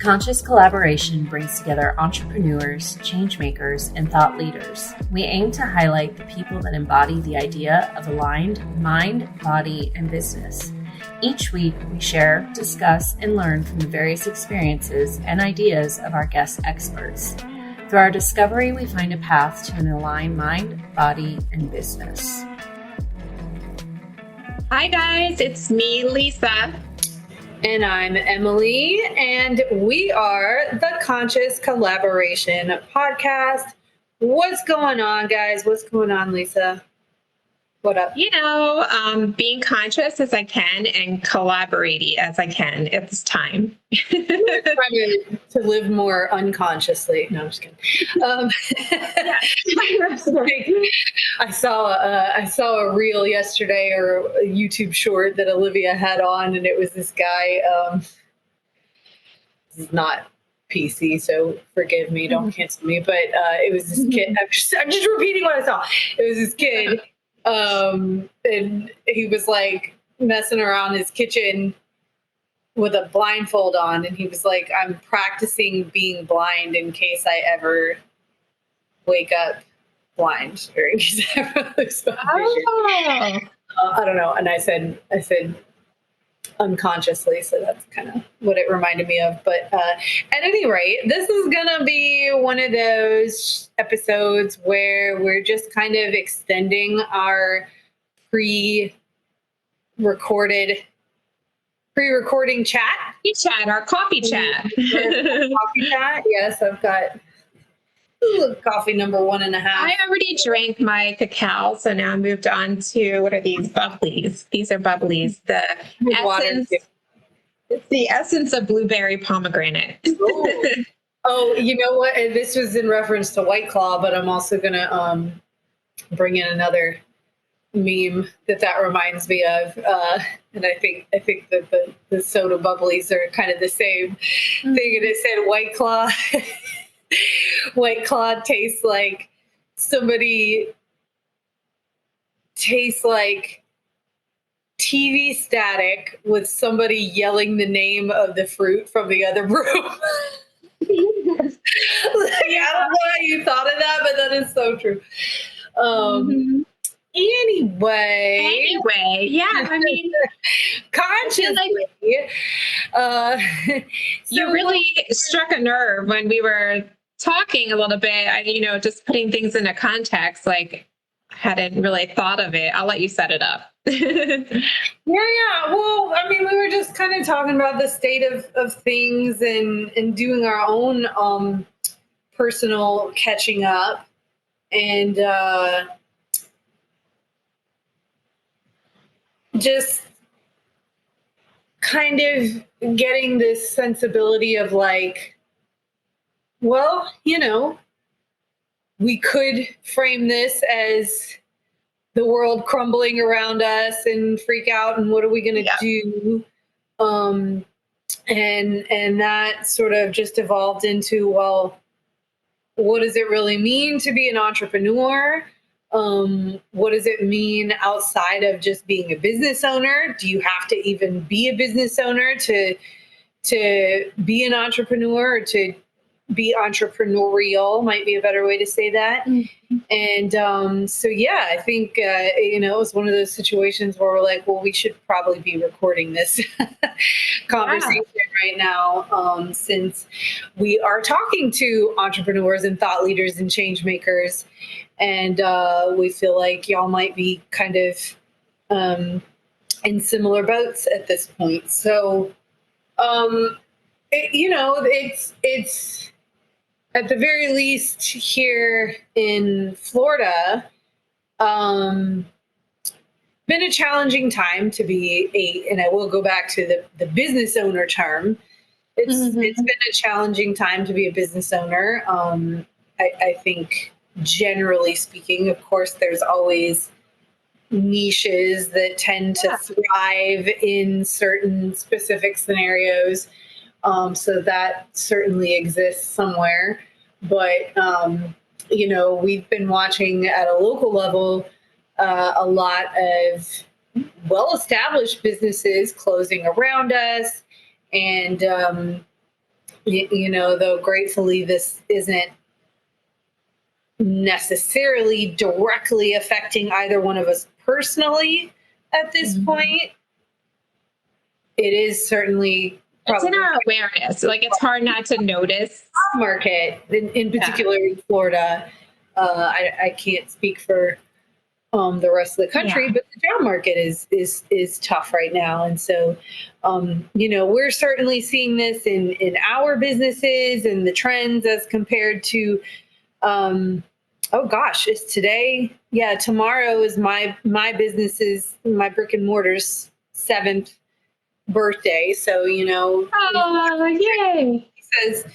Conscious collaboration brings together entrepreneurs, changemakers, and thought leaders. We aim to highlight the people that embody the idea of aligned mind, body, and business. Each week, we share, discuss, and learn from the various experiences and ideas of our guest experts. Through our discovery, we find a path to an aligned mind, body, and business. Hi guys, it's me, Lisa. And I'm Emily, and we are the Conscious Collaboration Podcast. What's going on, guys? What's going on, Lisa? What up? Being conscious as I can and collaborating as I can at this time. Trying to live more unconsciously. No, I'm just kidding. I saw a reel yesterday, or a YouTube short that Olivia had on, and it was this guy. This is not PC, so forgive me, don't cancel me. But it was this kid. I'm just repeating what I saw. It was this kid. And he was like messing around his kitchen with a blindfold on, and he was like, I'm practicing being blind in case I ever wake up blind, or in case I ever lose my vision. I don't know. And I said unconsciously, so that's kind of what it reminded me of. But at any rate, this is gonna be one of those episodes where we're just kind of extending our pre-recording chat. Our coffee chat. Coffee chat. Yes, I've got coffee number 1.5. I already drank my cacao, so now I moved on to, what are these? Bubblies. These are bubblies. The essence of blueberry pomegranate. Oh, you know what? And this was in reference to White Claw, but I'm also gonna bring in another meme that reminds me of, and I think that the soda bubblies are kind of the same thing. And it said White Claw. White Claw tastes like TV static with somebody yelling the name of the fruit from the other room. I don't know why you thought of that, but that is so true. Anyway, yeah, I mean, consciously, you really struck a nerve when we were talking a little bit. Just putting things into context, like I hadn't really thought of it. I'll let you set it up. Yeah. Well, I mean, we were just kind of talking about the state of things and doing our own personal catching up, and just kind of getting this sensibility of like, well, we could frame this as the world crumbling around us and freak out, and what are we going to do? And that sort of just evolved into, well, what does it really mean to be an entrepreneur? What does it mean outside of just being a business owner? Do you have to even be a business owner to be an entrepreneur, or to be entrepreneurial might be a better way to say that. Mm-hmm. And so, yeah, I think, it was one of those situations where we're like, well, we should probably be recording this conversation right now, since we are talking to entrepreneurs and thought leaders and change makers. And we feel like y'all might be kind of in similar boats at this point. So, it's at the very least here in Florida, been a challenging time to be and I will go back to the business owner term. It's been a challenging time to be a business owner. I think, generally speaking, of course, there's always niches that tend to thrive in certain specific scenarios. So that certainly exists somewhere. But, we've been watching at a local level a lot of well-established businesses closing around us, and Though gratefully this isn't necessarily directly affecting either one of us personally at this point, it is certainly it's in our awareness. Like, it's hard not to notice. Market, in particular in Florida. I can't speak for the rest of the country, but the job market is tough right now. And so, we're certainly seeing this in our businesses and the trends as compared to, it's today. Yeah. Tomorrow is my business's, my brick and mortar's 7th birthday. So, oh, yay. He says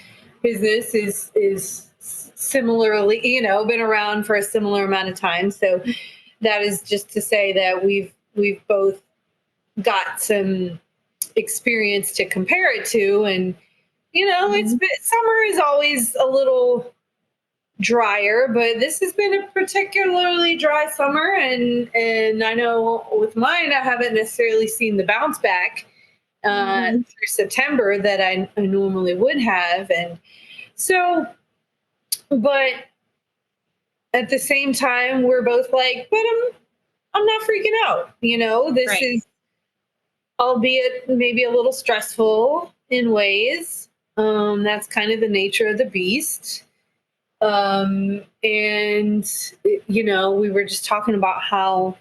business is similarly, been around for a similar amount of time. So that is just to say that we've both got some experience to compare it to. And, it's been, summer is always a little drier, but this has been a particularly dry summer. And I know with mine, I haven't necessarily seen the bounce back through September that I normally would have. And so, but at the same time, we're both like, but I'm not freaking out. This is, albeit maybe a little stressful in ways. That's kind of the nature of the beast. And, we were just talking about how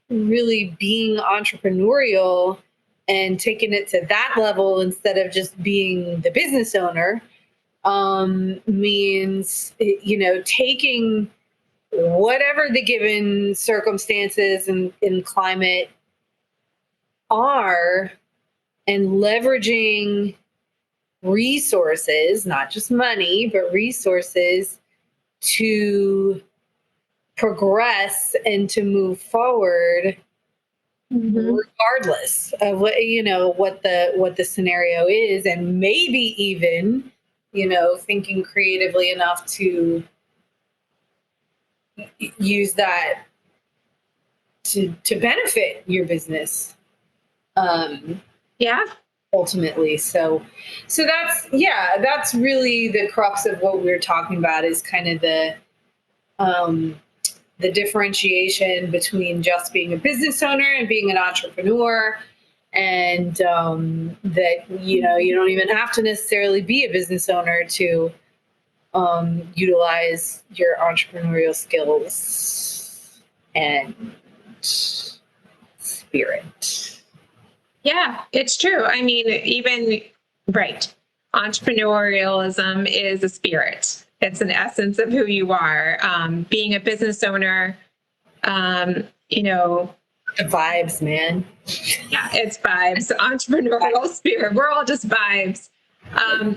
really being entrepreneurial and taking it to that level instead of just being the business owner means, taking whatever the given circumstances and climate are and leveraging resources, not just money, but resources to progress and to move forward regardless of what the scenario is, and maybe even thinking creatively enough to use that to benefit your business ultimately. So that's really the crux of what we're talking about, is kind of the differentiation between just being a business owner and being an entrepreneur. And that, you don't even have to necessarily be a business owner to utilize your entrepreneurial skills and spirit. Yeah, it's true. I mean, entrepreneurialism is a spirit. It's an essence of who you are. Being a business owner, the vibes, man. Yeah, it's vibes. Entrepreneurial spirit. We're all just vibes.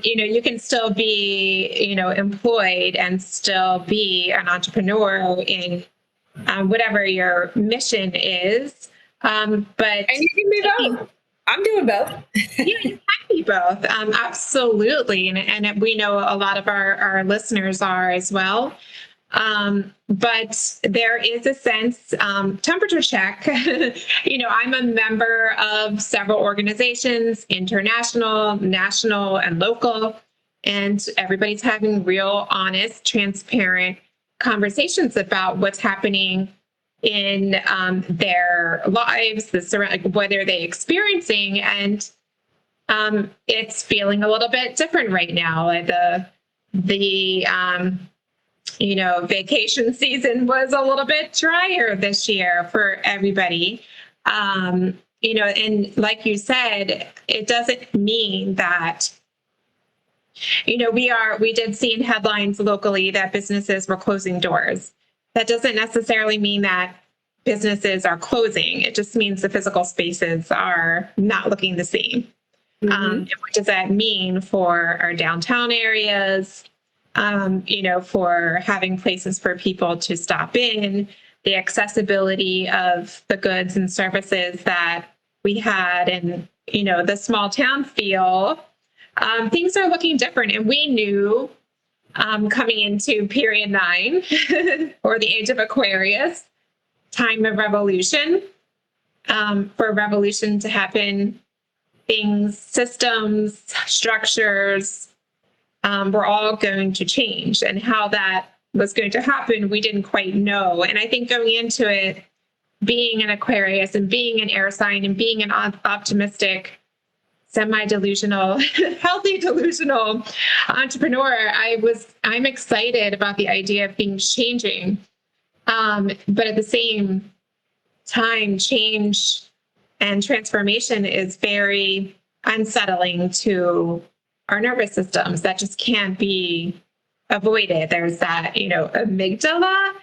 You can still be, employed and still be an entrepreneur in whatever your mission is. And you can be both. I'm doing both. Yeah, you can be both. Absolutely. And we know a lot of our listeners are as well. But there is a sense, temperature check. I'm a member of several organizations, international, national, and local, and everybody's having real, honest, transparent conversations about what's happening in their lives, what are they experiencing, and it's feeling a little bit different right now. The vacation season was a little bit drier this year for everybody. And like you said, it doesn't mean that, we did see in headlines locally that businesses were closing doors. That doesn't necessarily mean that businesses are closing. It just means the physical spaces are not looking the same. What does that mean for our downtown areas? For having places for people to stop in, the accessibility of the goods and services that we had, and, the small town feel, things are looking different. And we knew coming into period 9 or the age of Aquarius, time of revolution, for revolution to happen, things, systems, structures, were all going to change, and how that was going to happen, we didn't quite know. And I think going into it, being an Aquarius and being an air sign and being an optimistic, semi-delusional, healthy delusional entrepreneur, I'm excited about the idea of things changing. But at the same time, change and transformation is very unsettling to our nervous systems. That just can't be avoided. There's that, amygdala,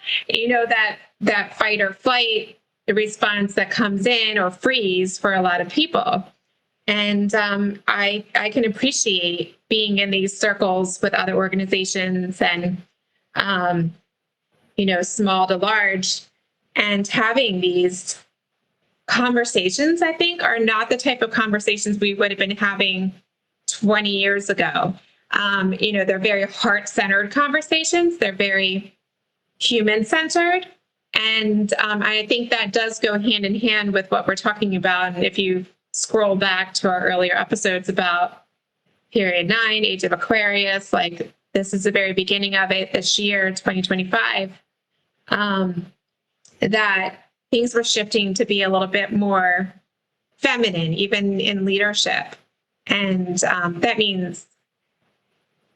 that fight or flight response that comes in, or freeze for a lot of people. And I can appreciate being in these circles with other organizations and, small to large, and having these conversations, I think, are not the type of conversations we would have been having 20 years ago. They're very heart-centered conversations. They're very human-centered. And I think that does go hand in hand with what we're talking about. And if you scroll back to our earlier episodes about period 9, age of Aquarius, like this is the very beginning of it this year, 2025, that things were shifting to be a little bit more feminine, even in leadership. And that means,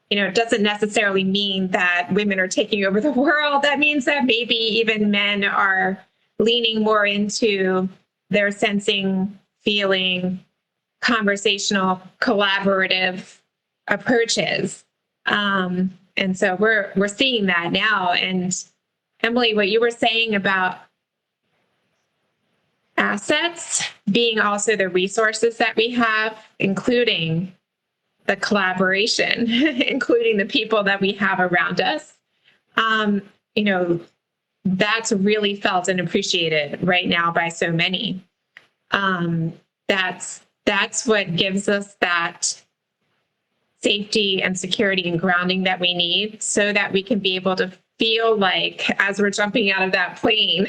it doesn't necessarily mean that women are taking over the world. That means that maybe even men are leaning more into their sensing, feeling, conversational, collaborative approaches. And so we're seeing that now. And Emily, what you were saying about assets being also the resources that we have, including the collaboration, including the people that we have around us, that's really felt and appreciated right now by so many. That's what gives us that safety and security and grounding that we need, so that we can be able to feel like, as we're jumping out of that plane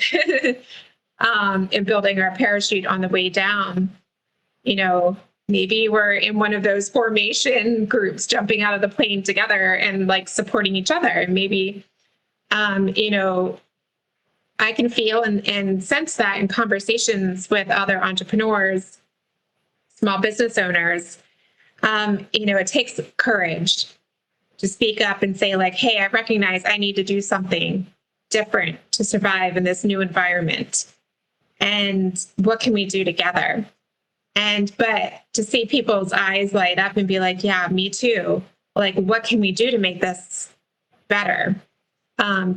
and building our parachute on the way down, maybe we're in one of those formation groups jumping out of the plane together and like supporting each other. And maybe, I can feel and sense that in conversations with other entrepreneurs, small business owners. It takes courage to speak up and say like, hey, I recognize I need to do something different to survive in this new environment. And what can we do together? But to see people's eyes light up and be like, yeah, me too. Like, what can we do to make this better?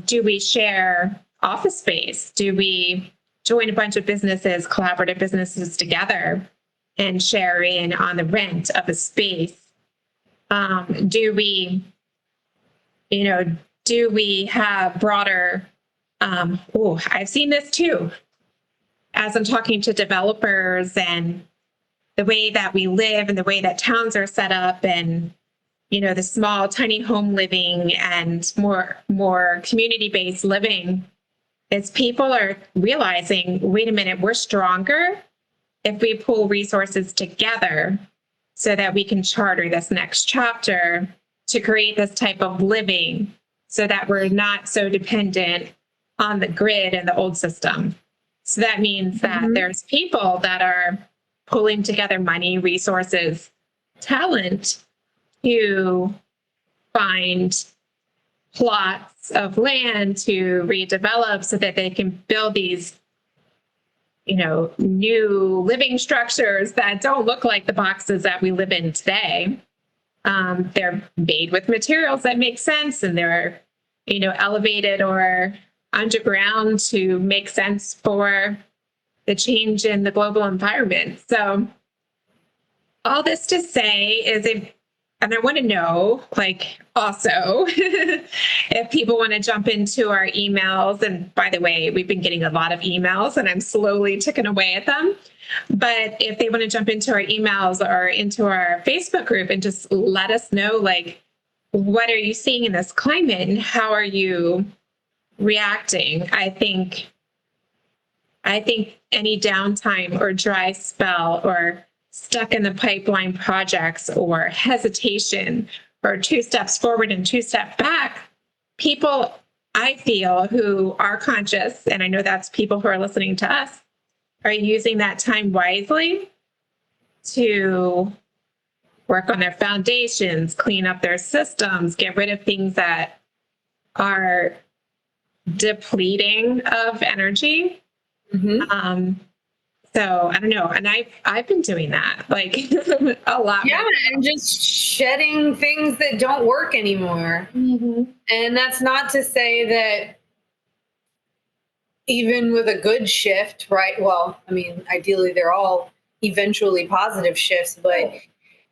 Do we share office space? Do we join a bunch of businesses, collaborative businesses together and share in on the rent of a space? Do we have broader, I've seen this too, as I'm talking to developers, and the way that we live and the way that towns are set up, and, the small, tiny home living and more community-based living, is people are realizing, wait a minute, we're stronger if we pull resources together so that we can charter this next chapter to create this type of living, so that we're not so dependent on the grid and the old system. So that means that there's people that are pulling together money, resources, talent to find plots of land to redevelop so that they can build these, new living structures that don't look like the boxes that we live in today. They're made with materials that make sense, and they're, elevated or underground to make sense for the change in the global environment. So all this to say is, and I want to know, also, if people want to jump into our emails, and by the way, we've been getting a lot of emails and I'm slowly ticking away at them. But if they want to jump into our emails or into our Facebook group and just let us know, what are you seeing in this climate and how are you reacting? I think any downtime or dry spell or stuck in the pipeline projects or hesitation or 2 steps forward and 2 steps back, people, I feel, who are conscious, and I know that's people who are listening to us, are using that time wisely to work on their foundations, clean up their systems, get rid of things that are depleting of energy. So I don't know. And I've been doing that like a lot. Yeah, and just shedding things that don't work anymore. And that's not to say that even with a good shift, right? Well, I mean, ideally they're all eventually positive shifts, but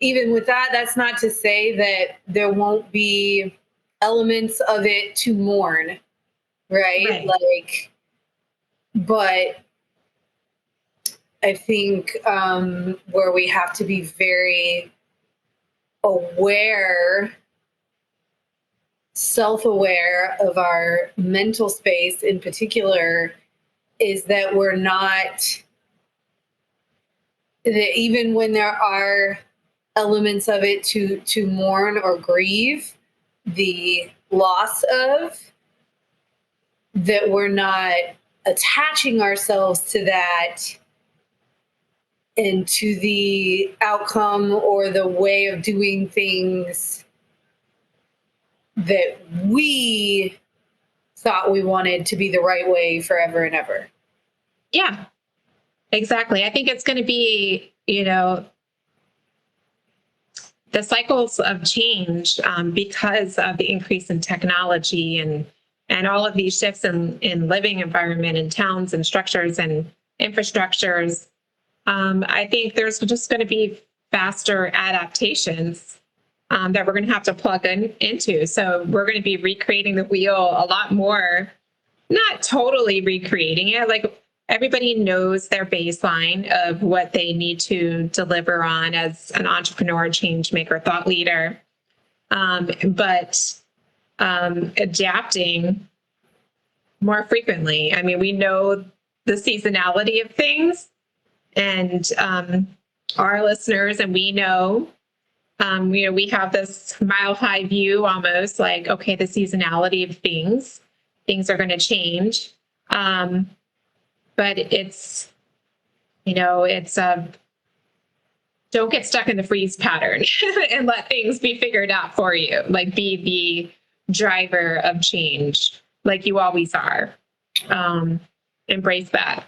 even with that, that's not to say that there won't be elements of it to mourn, right? Like, but I think where we have to be very aware, self-aware of our mental space in particular, is that we're not, that even when there are elements of it to mourn or grieve the loss of, that we're not attaching ourselves to that and to the outcome or the way of doing things that we thought we wanted to be the right way forever and ever. Yeah, exactly. I think it's going to be, the cycles of change because of the increase in technology and all of these shifts in living environment and towns and structures and infrastructures. I think there's just going to be faster adaptations that we're going to have to plug into. So we're going to be recreating the wheel a lot more, not totally recreating it. Like everybody knows their baseline of what they need to deliver on as an entrepreneur, change maker, thought leader. But adapting more frequently. I mean, we know the seasonality of things, and our listeners, and we know, we have this mile high view almost like, okay, the seasonality of things are going to change. But it's, don't get stuck in the freeze pattern and let things be figured out for you. Like be the driver of change, like you always are. Embrace that.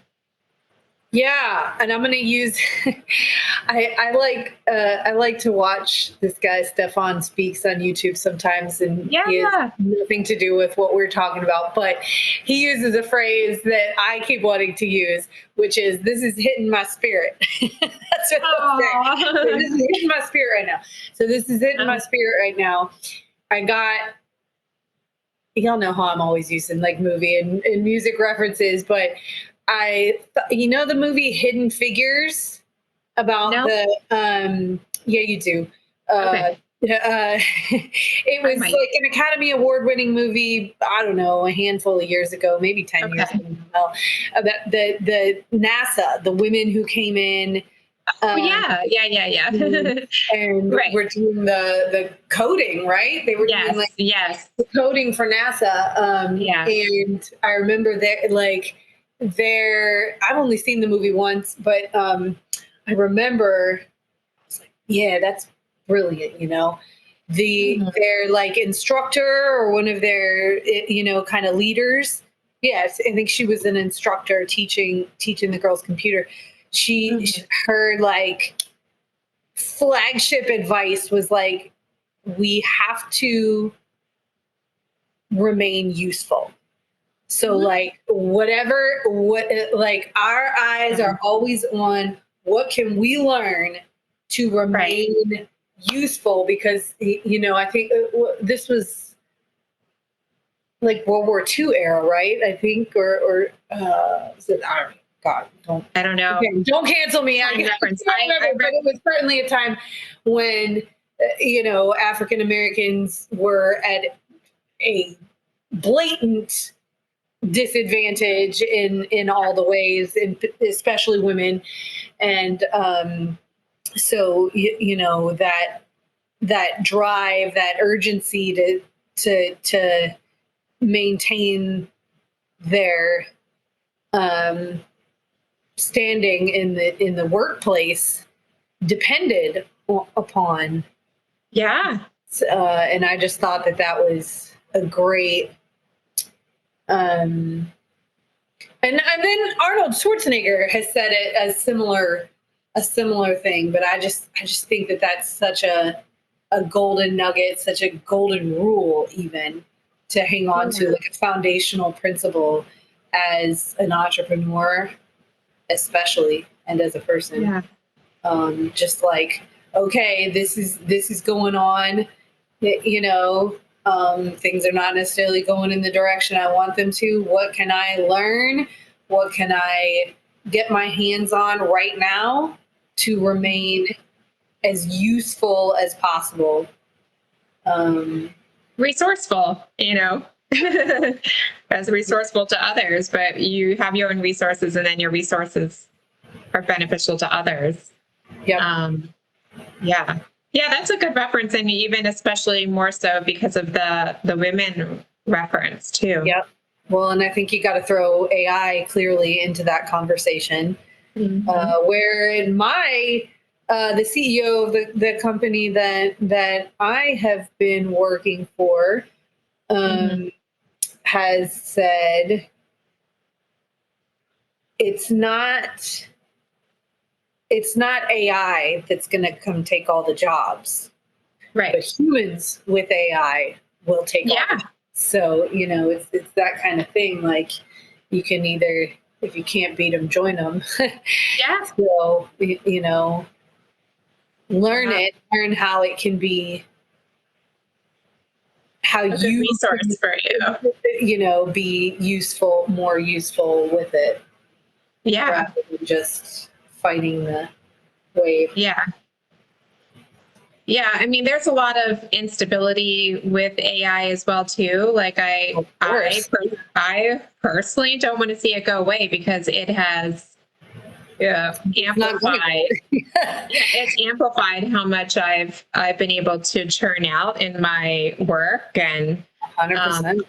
Yeah, and I'm going to use. I like to watch this guy Stefan Speaks on YouTube sometimes, and he has nothing to do with what we're talking about, but he uses a phrase that I keep wanting to use, which is, "This is hitting my spirit." That's what I'm saying. This is hitting my spirit right now. So this is hitting my spirit right now. I got. Y'all know how I'm always using like movie and music references, but the movie Hidden Figures about the yeah, you do. Okay. It was like an Academy Award winning movie, I don't know, a handful of years ago, maybe 10 years ago, about the NASA, the women who came in. Yeah. And we're doing the coding, right? They were doing the coding for NASA. And I remember I've only seen the movie once, but I remember I was like, yeah, that's brilliant, their like instructor or one of their kind of leaders. Yes, I think she was an instructor teaching the girls computer. Her like flagship advice was like, we have to remain useful. So like our eyes are always on what can we learn to remain useful, because I think this was like World War II era, right? I think or was it, I don't know. Okay, don't cancel me. I remember, but it was certainly a time when African Americans were at a blatant disadvantage in all the ways, and especially women, and so that that drive, that urgency to maintain their standing in the workplace depended upon. Yeah. And I just thought that was a great. And then Arnold Schwarzenegger has said it as a similar thing, but I just think that's such a golden nugget, such a golden rule, even to hang on to, like a foundational principle as an entrepreneur, especially, and as a person. Yeah. Just like, okay, this is going on, you know, things are not necessarily going in the direction I want them to. What can I learn? What can I get my hands on right now to remain as useful as possible? Resourceful, you know, as resourceful to others, but you have your own resources, and then your resources are beneficial to others. Yeah. Yeah. Yeah, that's a good reference. And even especially more so because of the women reference too. Yep. Well, and I think you got to throw AI clearly into that conversation. Where in my, the CEO of the company that I have been working for has said it's not AI that's going to come take all the jobs, right? But humans with AI will take all the jobs. So, you know, it's that kind of thing. Like, you can either, if you can't beat them, join them. Yeah. So, you know, learn how it can be, how you resource for you, you know, be more useful with it. Yeah. Rather than just fighting the wave. Yeah. Yeah. I mean, there's a lot of instability with AI as well, too. Like I personally don't want to see it go away, because it has amplified. It's amplified how much I've been able to churn out in my work, and 100%.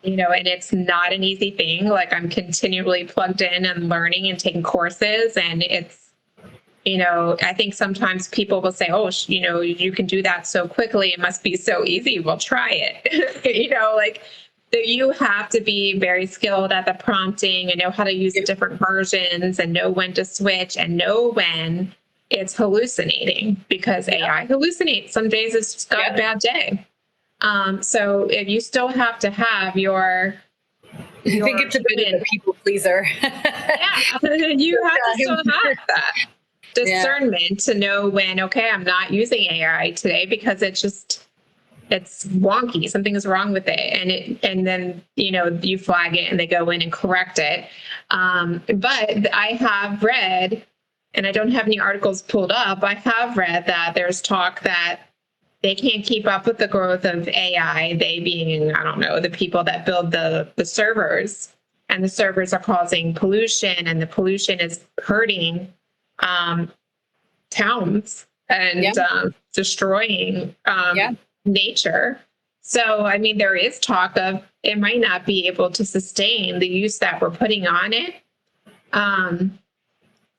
You know, and it's not an easy thing. Like, I'm continually plugged in and learning and taking courses, and it's, you know, I think sometimes people will say, oh, you know, you can do that so quickly, it must be so easy. Well, try it. You know, like, you have to be very skilled at the prompting and know how to use the different versions and know when to switch and know when it's hallucinating, because AI hallucinates. Some days it's just got a bad day. So if you still have to have your I think it's a bit of a people pleaser. You have to still have that discernment to know when, okay, I'm not using AI today because it's wonky. Something is wrong with it. And then, you know, you flag it and they go in and correct it. But I have read, and I don't have any articles pulled up, I have read that there's talk that they can't keep up with the growth of AI, they being, I don't know, the people that build the servers, and the servers are causing pollution, and the pollution is hurting towns and destroying nature. So, I mean, there is talk of it might not be able to sustain the use that we're putting on it.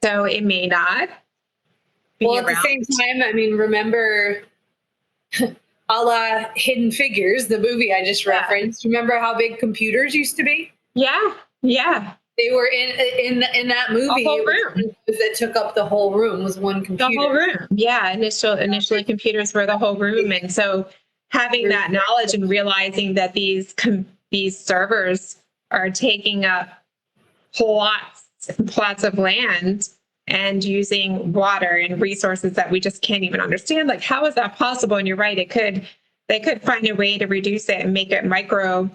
So it may not be well, at around. the same time, I mean, remember a la Hidden Figures, the movie I just referenced. Remember how big computers used to be? Yeah. They were in that movie. The whole room that took up the whole room was one computer. The whole room. Yeah. Initially computers were the whole room. And so having that knowledge and realizing that these servers are taking up whole plots of land and using water and resources that we just can't even understand. Like, how is that possible? And you're right. They could find a way to reduce it and make it a micro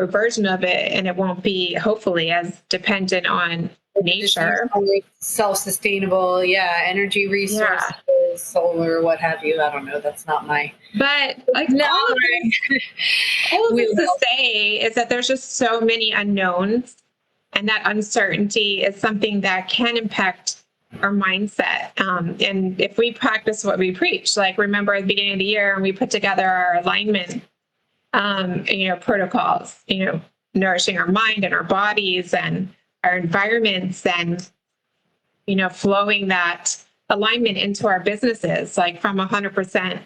version of it, and it won't be, hopefully, as dependent on nature. Self-sustainable, energy resources, solar, what have you. I don't know. That's not my. But like, all of this to say is that there's just so many unknowns, and that uncertainty is something that can impact our mindset. And if we practice what we preach, like remember at the beginning of the year, and we put together our alignment, protocols, nourishing our mind and our bodies and our environments, and, flowing that alignment into our businesses, like from 100%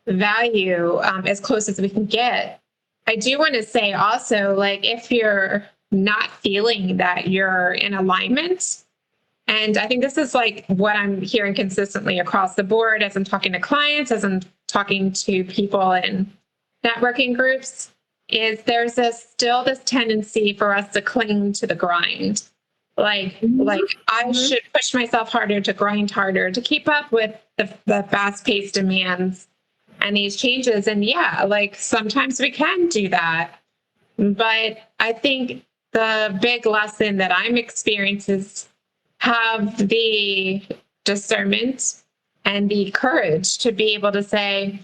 value, as close as we can get. I do want to say also, like, if you're not feeling that you're in alignment, and I think this is like what I'm hearing consistently across the board as I'm talking to clients, as I'm talking to people in networking groups, is there's still this tendency for us to cling to the grind. Like I should push myself harder, to grind harder, to keep up with the fast-paced demands and these changes. And yeah, like sometimes we can do that. But I think the big lesson that I'm experiencing is have the discernment and the courage to be able to say,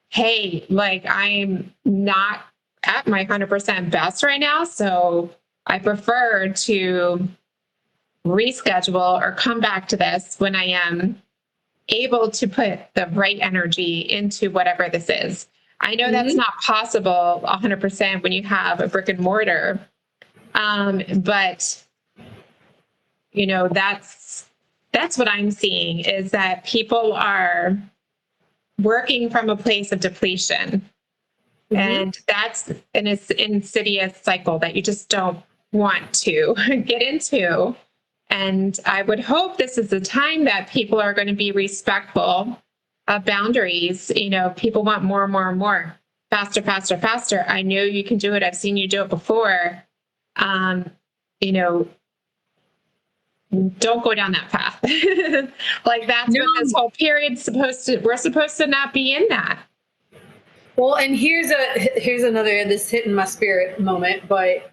hey, like I'm not at my 100% best right now, so I prefer to reschedule or come back to this when I am able to put the right energy into whatever this is. I know that's not possible 100% when you have a brick and mortar, but that's what I'm seeing, is that people are working from a place of depletion. And that's an insidious cycle that you just don't want to get into. And I would hope this is the time that people are going to be respectful of boundaries. People want more and more and more, faster, faster, faster. I know you can do it. I've seen you do it before. Don't go down that path. Like that's what this whole period's we're supposed to not be in that. Well, and here's another, this hit in my spirit moment, but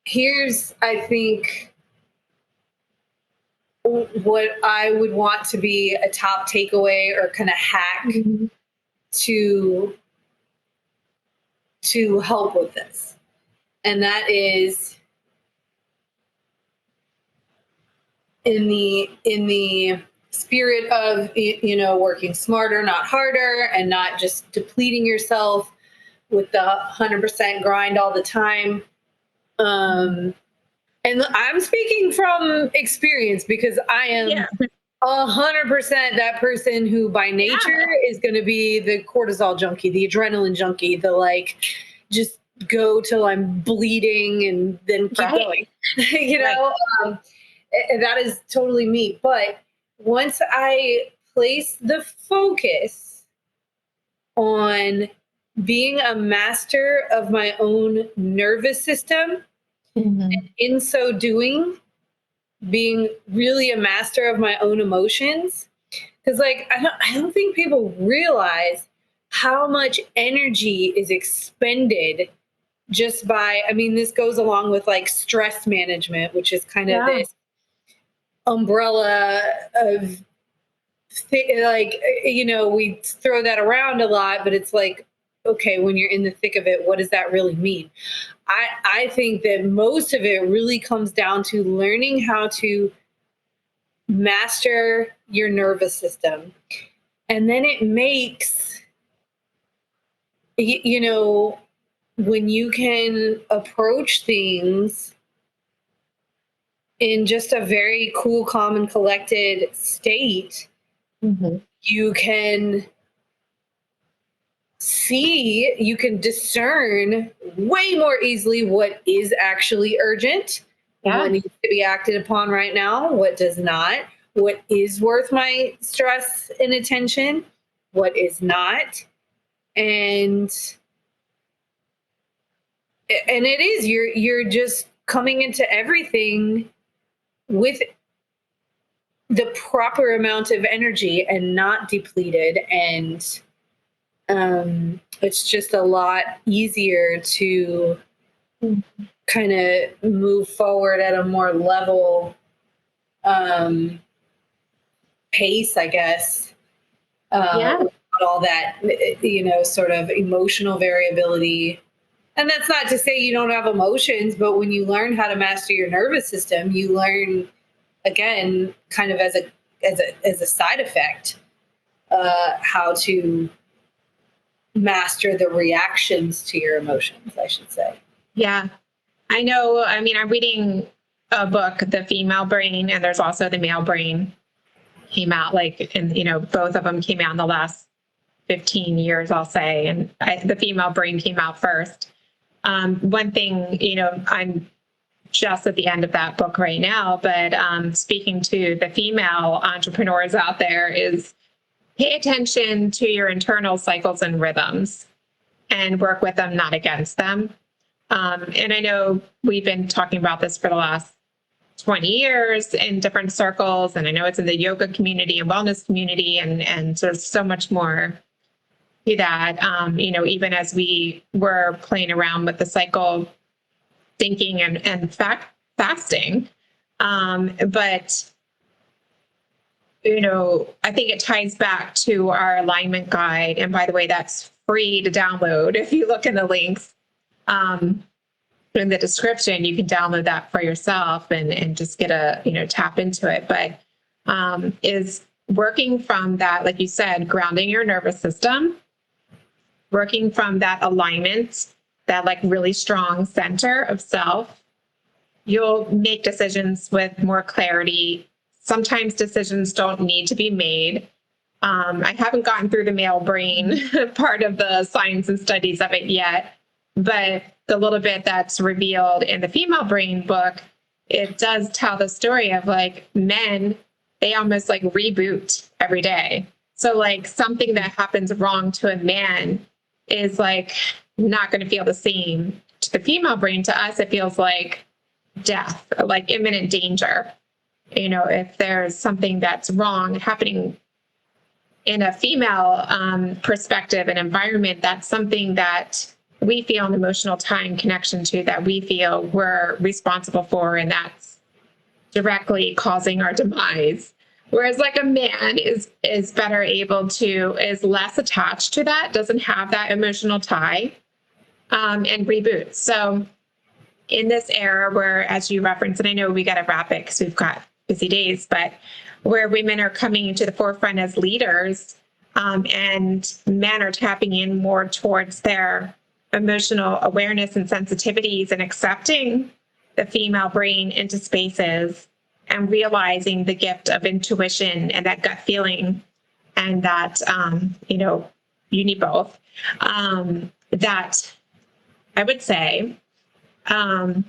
here's, I think, what I would want to be a top takeaway or kind of hack to help with this. And that is in the spirit of, working smarter, not harder, and not just depleting yourself with the 100% grind all the time. And I'm speaking from experience, because I am 100% that person who by nature is going to be the cortisol junkie, the adrenaline junkie, the just go till I'm bleeding and then keep going, and that is totally me. But once I place the focus on being a master of my own nervous system, and in so doing, being really a master of my own emotions, because I don't think people realize how much energy is expended just by, this goes along with stress management, which is kind of this umbrella of we throw that around a lot, but it's okay, when you're in the thick of it, what does that really mean? I think that most of it really comes down to learning how to master your nervous system. And then it makes, when you can approach things in just a very cool, calm, and collected state, you can you can discern way more easily what is actually urgent, what needs to be acted upon right now, what does not, what is worth my stress and attention, what is not. And it is, you're just coming into everything with the proper amount of energy and not depleted. And it's just a lot easier to kind of move forward at a more level pace, I guess. All that, sort of emotional variability. And that's not to say you don't have emotions, but when you learn how to master your nervous system, you learn again, kind of as a side effect, how to master the reactions to your emotions, I should say. Yeah, I know. I mean, I'm reading a book, The Female Brain, and there's also The Male Brain came out and both of them came out in the last 15 years, I'll say. And The Female Brain came out first. One thing, I'm just at the end of that book right now, but speaking to the female entrepreneurs out there is pay attention to your internal cycles and rhythms and work with them, not against them. And I know we've been talking about this for the last 20 years in different circles, and I know it's in the yoga community and wellness community, and there's so much more to that. Even as we were playing around with the cycle thinking and fasting, but I think it ties back to our alignment guide. And by the way, that's free to download. If you look in the links in the description, you can download that for yourself and just get tap into it. But is working from that, like you said, grounding your nervous system, working from that alignment, that really strong center of self. You'll make decisions with more clarity. Sometimes decisions don't need to be made. I haven't gotten through the male brain part of the science and studies of it yet, but the little bit that's revealed in the female brain book, it does tell the story of men, they almost reboot every day. So something that happens wrong to a man is not going to feel the same to the female brain. To us, it feels like death, like imminent danger. If there's something that's wrong happening in a female perspective and environment, that's something that we feel an emotional tie and connection to, that we feel we're responsible for, and that's directly causing our demise. Whereas a man is better able to, is less attached to that, doesn't have that emotional tie, and reboots. So in this era where, as you referenced, and I know we got to wrap it because we've got busy days, but where women are coming to the forefront as leaders, and men are tapping in more towards their emotional awareness and sensitivities and accepting the female brain into spaces and realizing the gift of intuition and that gut feeling, and that, you need both. That I would say, kind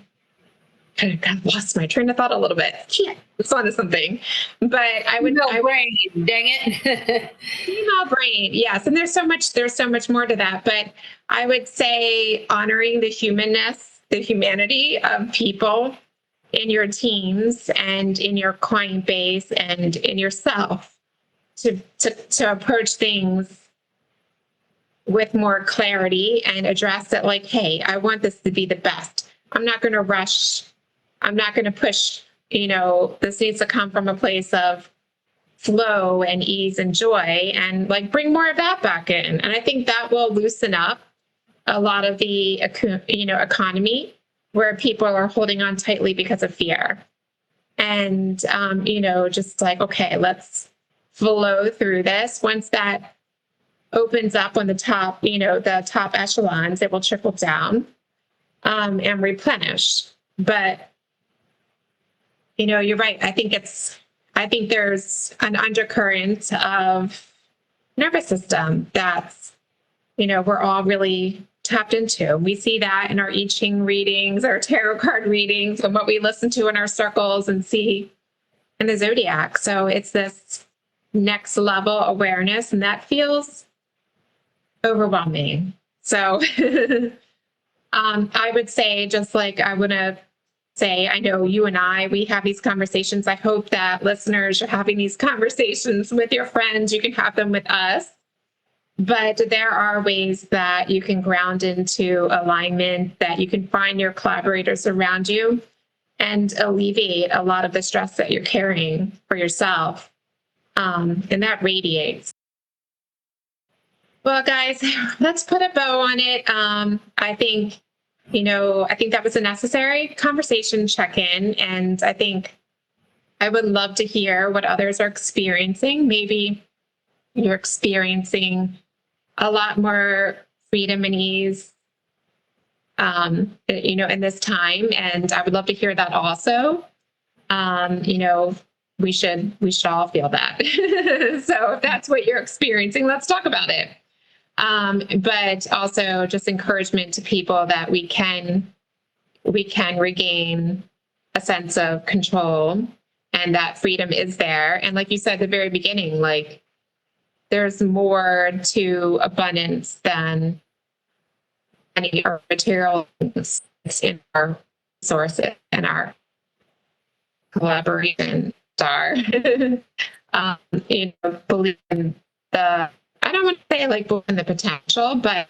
of lost my train of thought a little bit. Yeah, it's onto something, but brain, dang it. Female brain, yes, and there's so much more to that. But I would say honoring the humanness, the humanity of people in your teams and in your client base and in yourself, to approach things with more clarity and address it hey, I want this to be the best. I'm not going to rush. I'm not going to push. This needs to come from a place of flow and ease and joy, and bring more of that back in. And I think that will loosen up a lot of the, economy, where people are holding on tightly because of fear. And, just okay, let's flow through this. Once that opens up on the top, the top echelons, it will trickle down and replenish. But, you're right. I think there's an undercurrent of nervous system that's, we're all really tapped into. We see that in our I Ching readings, our tarot card readings, and what we listen to in our circles and see in the zodiac. So it's this next level awareness, and that feels overwhelming. So I would say, just I want to say, I know you and we have these conversations. I hope that listeners are having these conversations with your friends. You can have them with us. But there are ways that you can ground into alignment, that you can find your collaborators around you and alleviate a lot of the stress that you're carrying for yourself. And that radiates. Well, guys, let's put a bow on it. I think that was a necessary conversation check-in. And I think I would love to hear what others are experiencing. Maybe you're experiencing a lot more freedom and ease, in this time. And I would love to hear that also. We should all feel that. So if that's what you're experiencing, let's talk about it. But also just encouragement to people that we can regain a sense of control, and that freedom is there. And like you said at the very beginning, like there's more to abundance than any of our material things in our resources and our collaboration star. Believe in I don't want to say like believe in the potential, but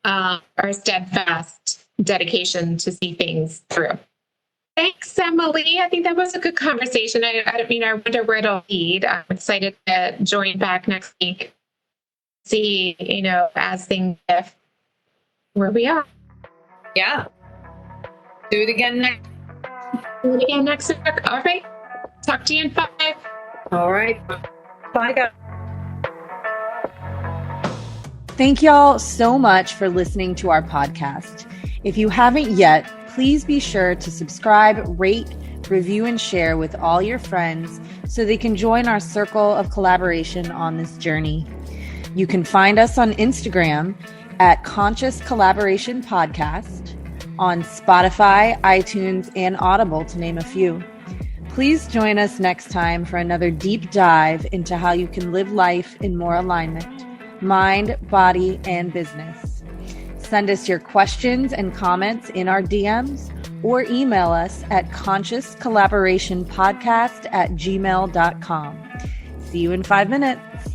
our steadfast dedication to see things through. Thanks, Emily. I think that was a good conversation. I wonder where it'll lead. I'm excited to join back next week. See, as things shift, where we are. Yeah. Do it again next. Do it again next week. All right. Talk to you in 5. All right. Bye, guys. Thank y'all so much for listening to our podcast. If you haven't yet, please be sure to subscribe, rate, review, and share with all your friends so they can join our circle of collaboration on this journey. You can find us on Instagram at Conscious Collaboration Podcast, on Spotify, iTunes, and Audible, to name a few. Please join us next time for another deep dive into how you can live life in more alignment, mind, body, and business. Send us your questions and comments in our DMs or email us at consciouscollaborationpodcast@gmail.com. See you in 5 minutes.